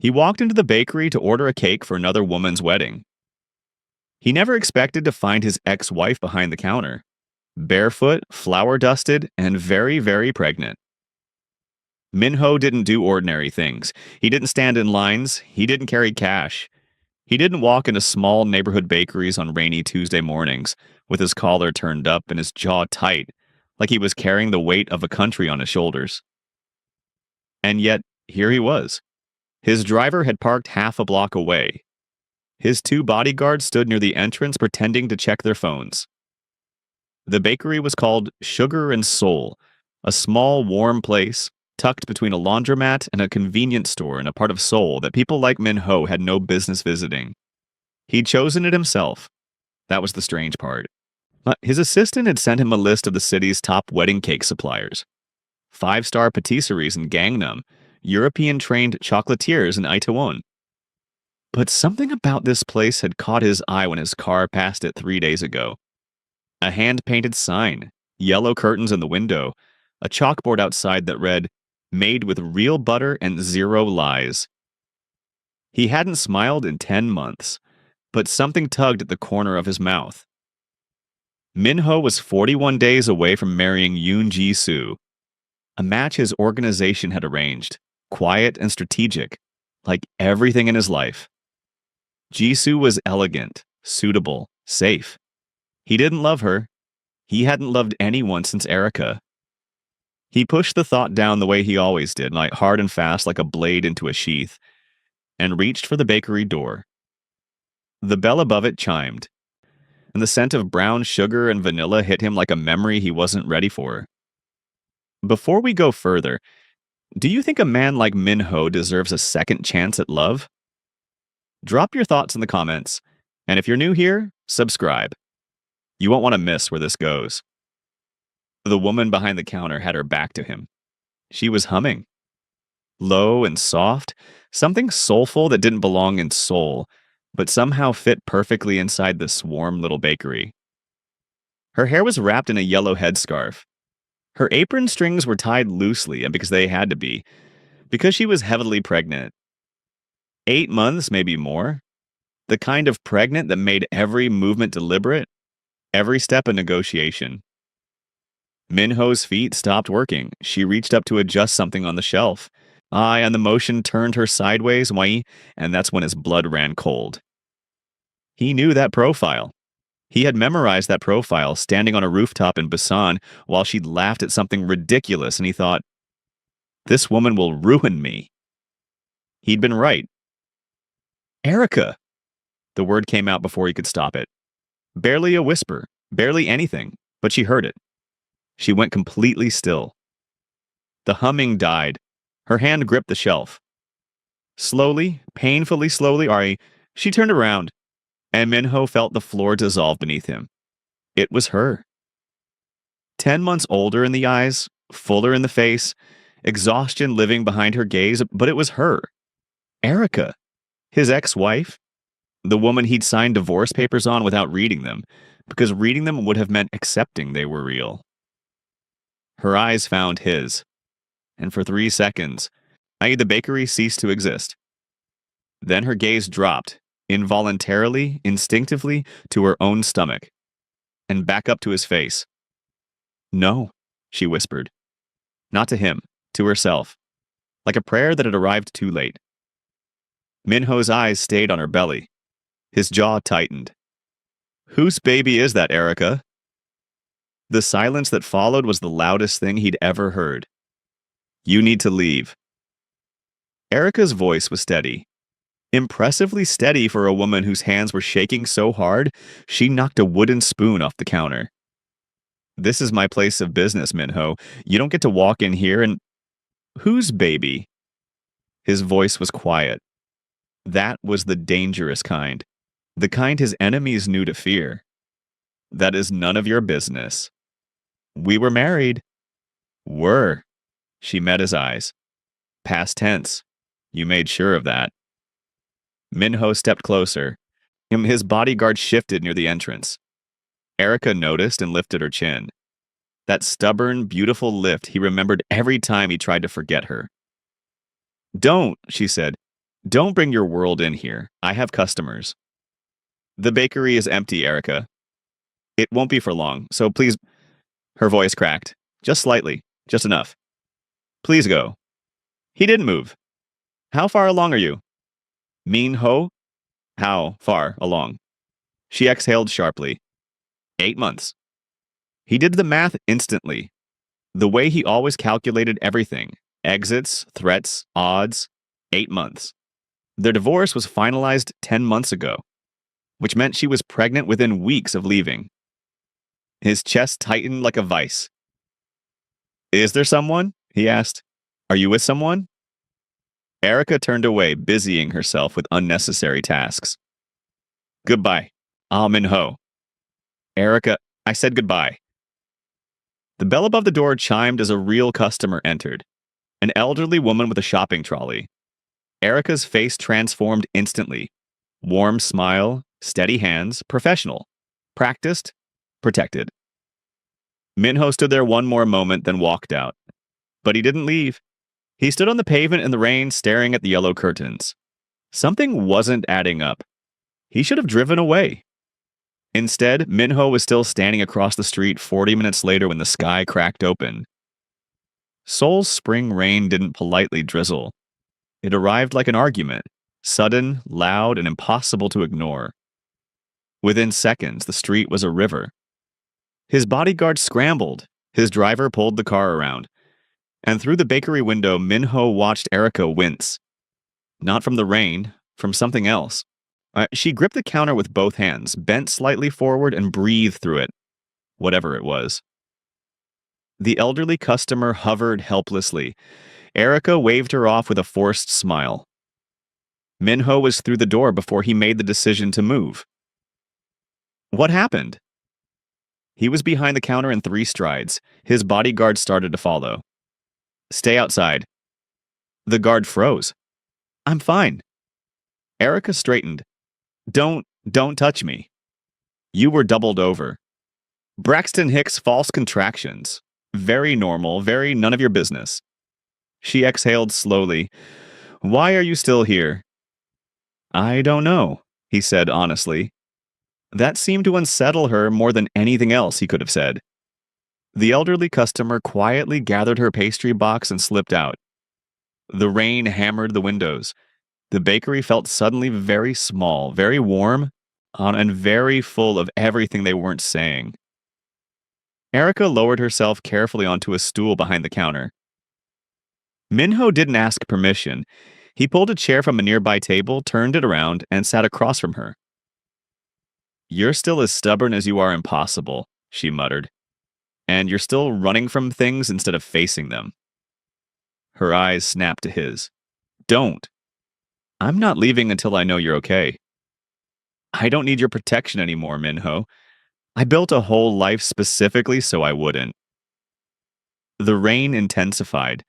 He walked into the bakery to order a cake for another woman's wedding. He never expected to find his ex-wife behind the counter, barefoot, flour-dusted, and very, very pregnant. Minho didn't do ordinary things. He didn't stand in lines. He didn't carry cash. He didn't walk into small neighborhood bakeries on rainy Tuesday mornings with his collar turned up and his jaw tight, like he was carrying the weight of a country on his shoulders. And yet, here he was. His driver had parked half a block away. His two bodyguards stood near the entrance pretending to check their phones. The bakery was called Sugar and Soul, a small, warm place tucked between a laundromat and a convenience store in a part of Seoul that people like Min-ho had no business visiting. He'd chosen it himself. That was the strange part. But his assistant had sent him a list of the city's top wedding cake suppliers. 5-star patisseries in Gangnam, European-trained chocolatiers in Itaewon. But something about this place had caught his eye when his car passed it 3 days ago. A hand-painted sign, yellow curtains in the window, a chalkboard outside that read, "Made with real butter and zero lies." He hadn't smiled in 10 months, but something tugged at the corner of his mouth. Min-ho was 41 days away from marrying Yoon Ji-soo, a match his organization had arranged, quiet and strategic, like everything in his life. Ji-soo was elegant, suitable, safe. He didn't love her. He hadn't loved anyone since Erica. He pushed the thought down the way he always did, like hard and fast like a blade into a sheath, and reached for the bakery door. The bell above it chimed, and the scent of brown sugar and vanilla hit him like a memory he wasn't ready for. Before we go further, do you think a man like Min-ho deserves a second chance at love? Drop your thoughts in the comments, and if you're new here, subscribe. You won't want to miss where this goes. The woman behind the counter had her back to him. She was humming. Low and soft, something soulful that didn't belong in Seoul, but somehow fit perfectly inside this warm little bakery. Her hair was wrapped in a yellow headscarf. Her apron strings were tied loosely, and because they had to be, because she was heavily pregnant. 8 months, maybe more. The kind of pregnant that made every movement deliberate, every step a negotiation. Min-ho's feet stopped working. She reached up to adjust something on the shelf. And the motion turned her sideways, and that's when his blood ran cold. He knew that profile. He had memorized that profile standing on a rooftop in Busan while she'd laughed at something ridiculous, and he thought, this woman will ruin me. He'd been right. Erica! The word came out before he could stop it. Barely a whisper, barely anything, but she heard it. She went completely still. The humming died. Her hand gripped the shelf. Slowly, painfully slowly, she turned around, and Min-ho felt the floor dissolve beneath him. It was her. 10 months older in the eyes, fuller in the face, exhaustion living behind her gaze, but it was her. Erica, his ex-wife, the woman he'd signed divorce papers on without reading them, because reading them would have meant accepting they were real. Her eyes found his, and for 3 seconds, the bakery ceased to exist. Then her gaze dropped, involuntarily, instinctively, to her own stomach, and back up to his face. No, she whispered. Not to him, to herself, like a prayer that had arrived too late. Min-ho's eyes stayed on her belly. His jaw tightened. Whose baby is that, Erica? The silence that followed was the loudest thing he'd ever heard. You need to leave. Erica's voice was steady. Impressively steady for a woman whose hands were shaking so hard, she knocked a wooden spoon off the counter. This is my place of business, Min-ho. You don't get to walk in here and... Whose baby? His voice was quiet. That was the dangerous kind. The kind his enemies knew to fear. That is none of your business. We were married. Were. She met his eyes. Past tense. You made sure of that. Min-ho stepped closer. His bodyguard shifted near the entrance. Erica noticed and lifted her chin. That stubborn, beautiful lift he remembered every time he tried to forget her. Don't, she said. Don't bring your world in here. I have customers. The bakery is empty, Erica. It won't be for long, so please. Her voice cracked. Just slightly. Just enough. Please go. He didn't move. How far along are you? Min Ho? How far along? She exhaled sharply. 8 months. He did the math instantly. The way he always calculated everything exits, threats, odds. 8 months. Their divorce was finalized 10 months ago, which meant she was pregnant within weeks of leaving. His chest tightened like a vice. Is there someone? He asked. Are you with someone? Erica turned away, busying herself with unnecessary tasks. Goodbye. Min Ho. Erica, I said goodbye. The bell above the door chimed as a real customer entered. An elderly woman with a shopping trolley. Erica's face transformed instantly. Warm smile, steady hands, professional. Practiced, protected. Minho stood there one more moment, then walked out. But he didn't leave. He stood on the pavement in the rain, staring at the yellow curtains. Something wasn't adding up. He should have driven away. Instead, Minho was still standing across the street 40 minutes later when the sky cracked open. Seoul's spring rain didn't politely drizzle. It arrived like an argument, sudden, loud, and impossible to ignore. Within seconds, the street was a river. His bodyguard scrambled. His driver pulled the car around. And through the bakery window, Minho watched Erica wince. Not from the rain, from something else. She gripped the counter with both hands, bent slightly forward, and breathed through it. Whatever it was. The elderly customer hovered helplessly. Erica waved her off with a forced smile. Minho was through the door before he made the decision to move. What happened? He was behind the counter in 3 strides. His bodyguard started to follow. Stay outside. The guard froze. I'm fine. Erica straightened. Don't touch me. You were doubled over. Braxton Hicks' false contractions. Very normal, very none of your business. She exhaled slowly. Why are you still here? I don't know, he said honestly. That seemed to unsettle her more than anything else he could have said. The elderly customer quietly gathered her pastry box and slipped out. The rain hammered the windows. The bakery felt suddenly very small, very warm, and very full of everything they weren't saying. Erica lowered herself carefully onto a stool behind the counter. Minho didn't ask permission. He pulled a chair from a nearby table, turned it around, and sat across from her. You're still as stubborn as you are impossible, she muttered. And you're still running from things instead of facing them. Her eyes snapped to his. Don't. I'm not leaving until I know you're okay. I don't need your protection anymore, Minho. I built a whole life specifically so I wouldn't. The rain intensified.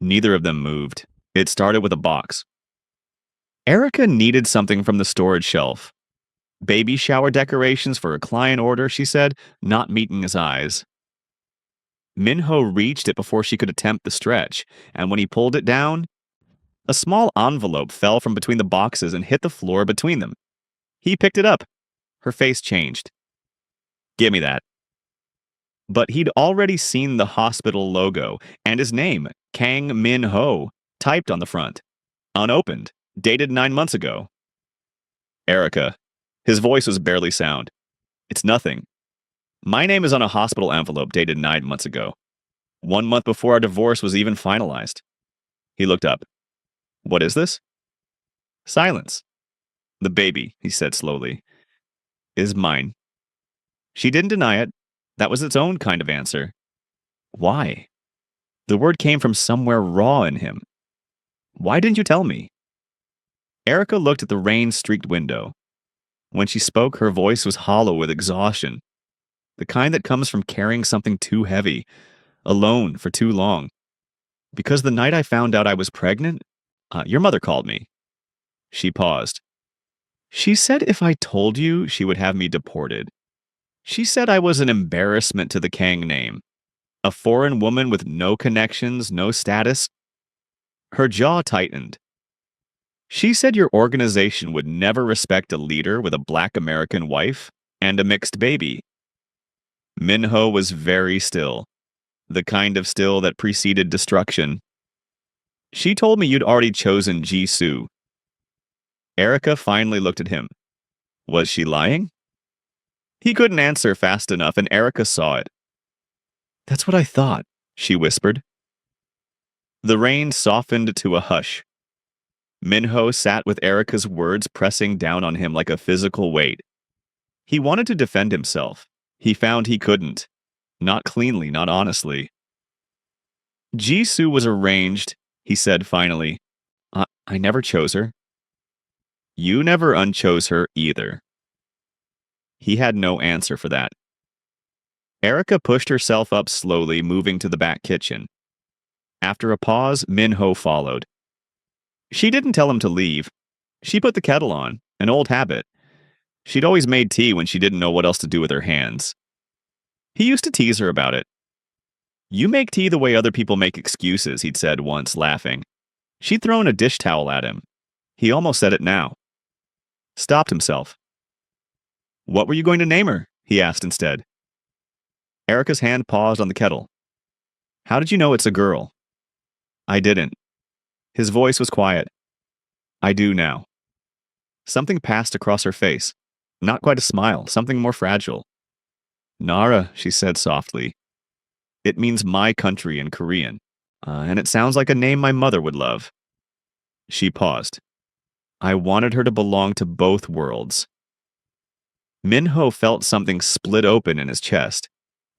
Neither of them moved. It started with a box. Erica needed something from the storage shelf. Baby shower decorations for a client order, she said, not meeting his eyes. Minho reached it before she could attempt the stretch, and when he pulled it down, a small envelope fell from between the boxes and hit the floor between them. He picked it up. Her face changed. Give me that. But he'd already seen the hospital logo and his name, Kang Min Ho, typed on the front. Unopened. Dated 9 months ago. Erica. His voice was barely sound. It's nothing. My name is on a hospital envelope dated 9 months ago. 1 month before our divorce was even finalized. He looked up. What is this? Silence. The baby, he said slowly, is mine. She didn't deny it. That was its own kind of answer. Why? The word came from somewhere raw in him. Why didn't you tell me? Erica looked at the rain-streaked window. When she spoke, her voice was hollow with exhaustion. The kind that comes from carrying something too heavy, alone for too long. Because the night I found out I was pregnant, your mother called me. She paused. She said if I told you, she would have me deported. She said I was an embarrassment to the Kang name. A foreign woman with no connections, no status. Her jaw tightened. She said your organization would never respect a leader with a black American wife and a mixed baby. Minho was very still, the kind of still that preceded destruction. She told me you'd already chosen Jisoo. Erica finally looked at him. Was she lying? He couldn't answer fast enough, and Erica saw it. That's what I thought, she whispered. The rain softened to a hush. Minho sat with Erica's words pressing down on him like a physical weight. He wanted to defend himself. He found he couldn't. Not cleanly, not honestly. Jisoo was arranged, he said finally. I never chose her. You never unchose her either. He had no answer for that. Erica pushed herself up slowly, moving to the back kitchen. After a pause, Minho followed. She didn't tell him to leave. She put the kettle on, an old habit. She'd always made tea when she didn't know what else to do with her hands. He used to tease her about it. You make tea the way other people make excuses, he'd said once, laughing. She'd thrown a dish towel at him. He almost said it now. Stopped himself. What were you going to name her? He asked instead. Erica's hand paused on the kettle. How did you know it's a girl? I didn't. His voice was quiet. I do now. Something passed across her face. Not quite a smile, something more fragile. Nara, she said softly. It means my country in Korean, and it sounds like a name my mother would love. She paused. I wanted her to belong to both worlds. Minho felt something split open in his chest.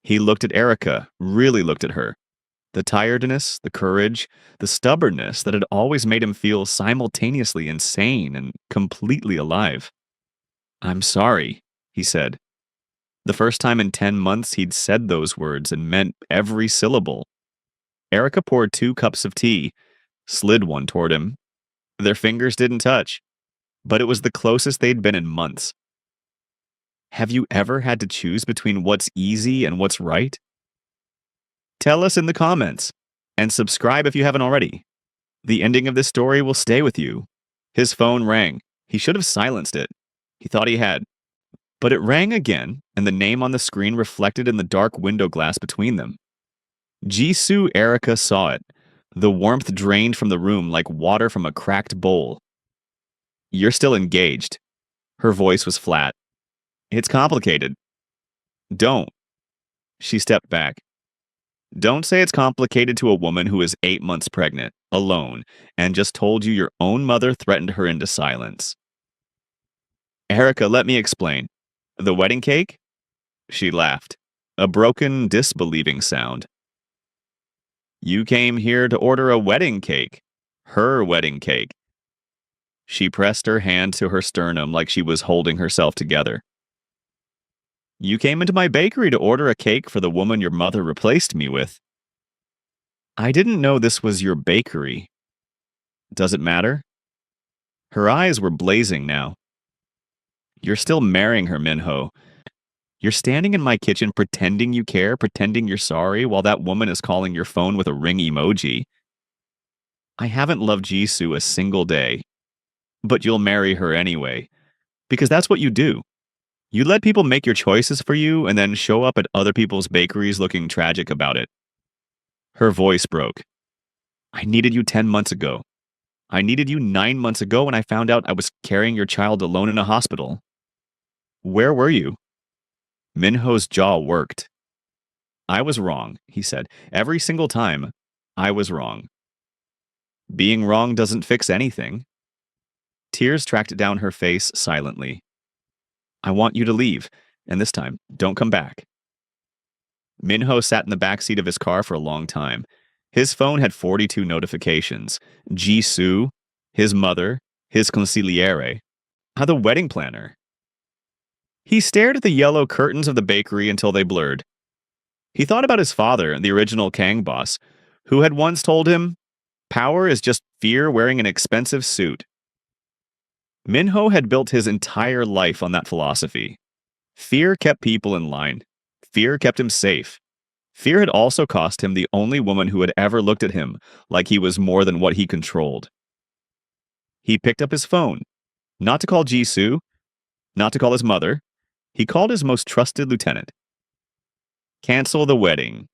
He looked at Erica, really looked at her. The tiredness, the courage, the stubbornness that had always made him feel simultaneously insane and completely alive. I'm sorry, he said. The first time in 10 months he'd said those words and meant every syllable. Erica poured 2 cups of tea, slid one toward him. Their fingers didn't touch, but it was the closest they'd been in months. Have you ever had to choose between what's easy and what's right? Tell us in the comments, and subscribe if you haven't already. The ending of this story will stay with you. His phone rang. He should have silenced it. He thought he had. But it rang again, and the name on the screen reflected in the dark window glass between them. Jisoo Erica saw it. The warmth drained from the room like water from a cracked bowl. You're still engaged. Her voice was flat. It's complicated. Don't. She stepped back. Don't say it's complicated to a woman who is 8 months pregnant, alone, and just told you your own mother threatened her into silence. Erica, let me explain. The wedding cake? She laughed. A broken, disbelieving sound. You came here to order a wedding cake. Her wedding cake. She pressed her hand to her sternum like she was holding herself together. You came into my bakery to order a cake for the woman your mother replaced me with. I didn't know this was your bakery. Does it matter? Her eyes were blazing now. You're still marrying her, Minho. You're standing in my kitchen pretending you care, pretending you're sorry, while that woman is calling your phone with a ring emoji. I haven't loved Jisoo a single day. But you'll marry her anyway. Because that's what you do. You let people make your choices for you and then show up at other people's bakeries looking tragic about it. Her voice broke. I needed you 10 months ago. I needed you 9 months ago when I found out I was carrying your child alone in a hospital. Where were you? Minho's jaw worked. I was wrong, he said. Every single time, I was wrong. Being wrong doesn't fix anything. Tears tracked down her face silently. I want you to leave, and this time, don't come back. Minho sat in the backseat of his car for a long time. His phone had 42 notifications. Jisoo, his mother, his consigliere, the wedding planner. He stared at the yellow curtains of the bakery until they blurred. He thought about his father, the original Kang boss, who had once told him, power is just fear wearing an expensive suit. Minho had built his entire life on that philosophy. Fear kept people in line. Fear kept him safe. Fear had also cost him the only woman who had ever looked at him like he was more than what he controlled. He picked up his phone, not to call Jisoo, not to call his mother. He called his most trusted lieutenant. Cancel the wedding.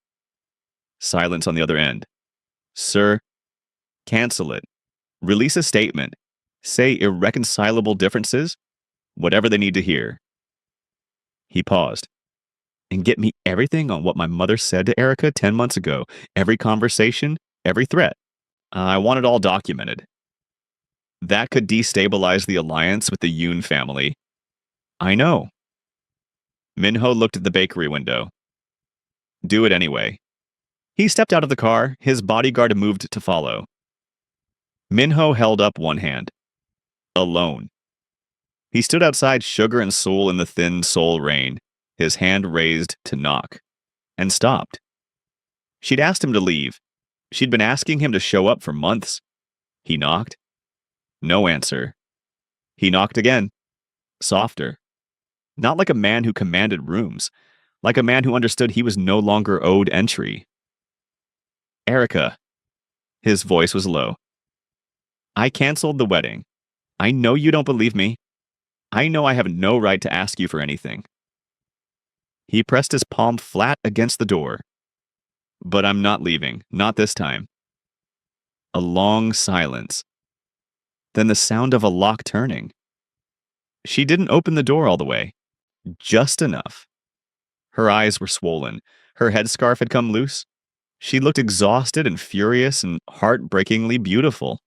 Silence on the other end. Sir, cancel it. Release a statement. Say irreconcilable differences, whatever they need to hear. He paused. And get me everything on what my mother said to Erica 10 months ago. Every conversation, every threat. I want it all documented. That could destabilize the alliance with the Yoon family. I know. Minho looked at the bakery window. Do it anyway. He stepped out of the car, his bodyguard moved to follow. Minho held up one hand. Alone. He stood outside Sugar and Seoul in the thin Seoul rain, his hand raised to knock, and stopped. She'd asked him to leave. She'd been asking him to show up for months. He knocked. No answer. He knocked again. Softer. Not like a man who commanded rooms, like a man who understood he was no longer owed entry. Erica. His voice was low. I canceled the wedding. I know you don't believe me. I know I have no right to ask you for anything. He pressed his palm flat against the door. But I'm not leaving, not this time. A long silence. Then the sound of a lock turning. She didn't open the door all the way. Just enough. Her eyes were swollen. Her headscarf had come loose. She looked exhausted and furious and heartbreakingly beautiful.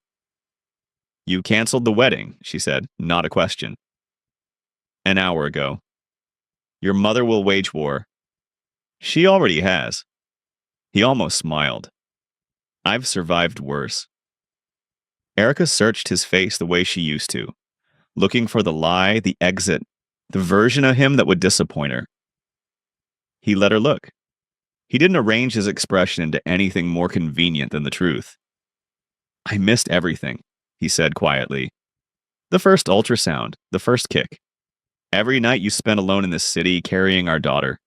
You canceled the wedding, she said, not a question. An hour ago. Your mother will wage war. She already has. He almost smiled. I've survived worse. Erica searched his face the way she used to, looking for the lie, the exit, the version of him that would disappoint her. He let her look. He didn't arrange his expression into anything more convenient than the truth. I missed everything, he said quietly. The first ultrasound, the first kick. Every night you spent alone in this city carrying our daughter.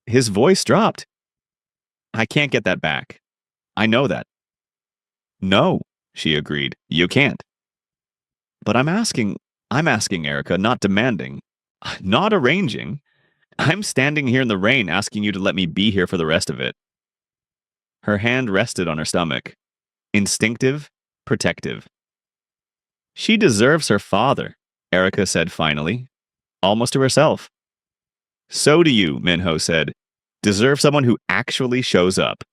His voice dropped. I can't get that back. I know that. No, she agreed. You can't. But I'm asking Erica, not demanding, not arranging. I'm standing here in the rain asking you to let me be here for the rest of it. Her hand rested on her stomach. Instinctive, protective. She deserves her father, Erica said finally, almost to herself. So do you, Minho said. Deserve someone who actually shows up.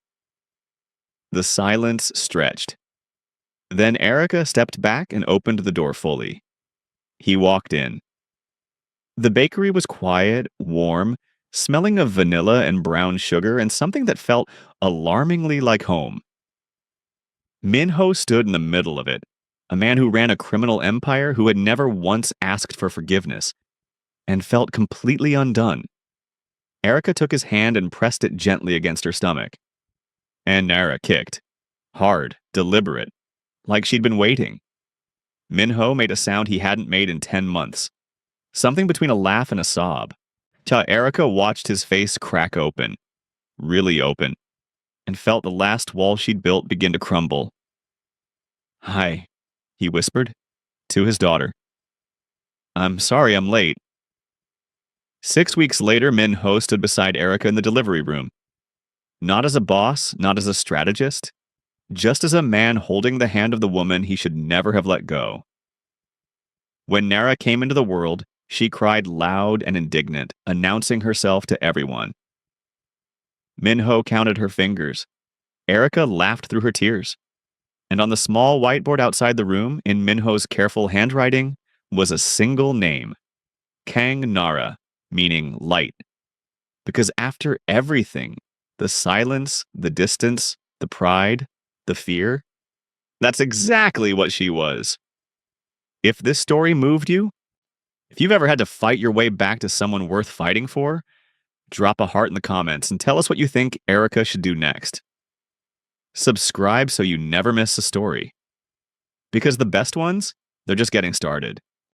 The silence stretched. Then Erica stepped back and opened the door fully. He walked in. The bakery was quiet, warm, smelling of vanilla and brown sugar and something that felt alarmingly like home. Minho stood in the middle of it, a man who ran a criminal empire who had never once asked for forgiveness, and felt completely undone. Erica took his hand and pressed it gently against her stomach. And Nara kicked. Hard, deliberate, like she'd been waiting. Minho made a sound he hadn't made in 10 months. Something between a laugh and a sob. Till Erica watched his face crack open. Really open. And felt the last wall she'd built begin to crumble. Hi, he whispered, to his daughter. I'm sorry I'm late. 6 weeks later, Minho stood beside Erica in the delivery room. Not as a boss, not as a strategist, just as a man holding the hand of the woman he should never have let go. When Nara came into the world, she cried loud and indignant, announcing herself to everyone. Minho counted her fingers. Erica laughed through her tears. And on the small whiteboard outside the room, in Minho's careful handwriting, was a single name. Kang Nara, meaning light. Because after everything, the silence, the distance, the pride, the fear, that's exactly what she was. If this story moved you, if you've ever had to fight your way back to someone worth fighting for, drop a heart in the comments and tell us what you think Erica should do next. Subscribe so you never miss a story. Because the best ones, they're just getting started.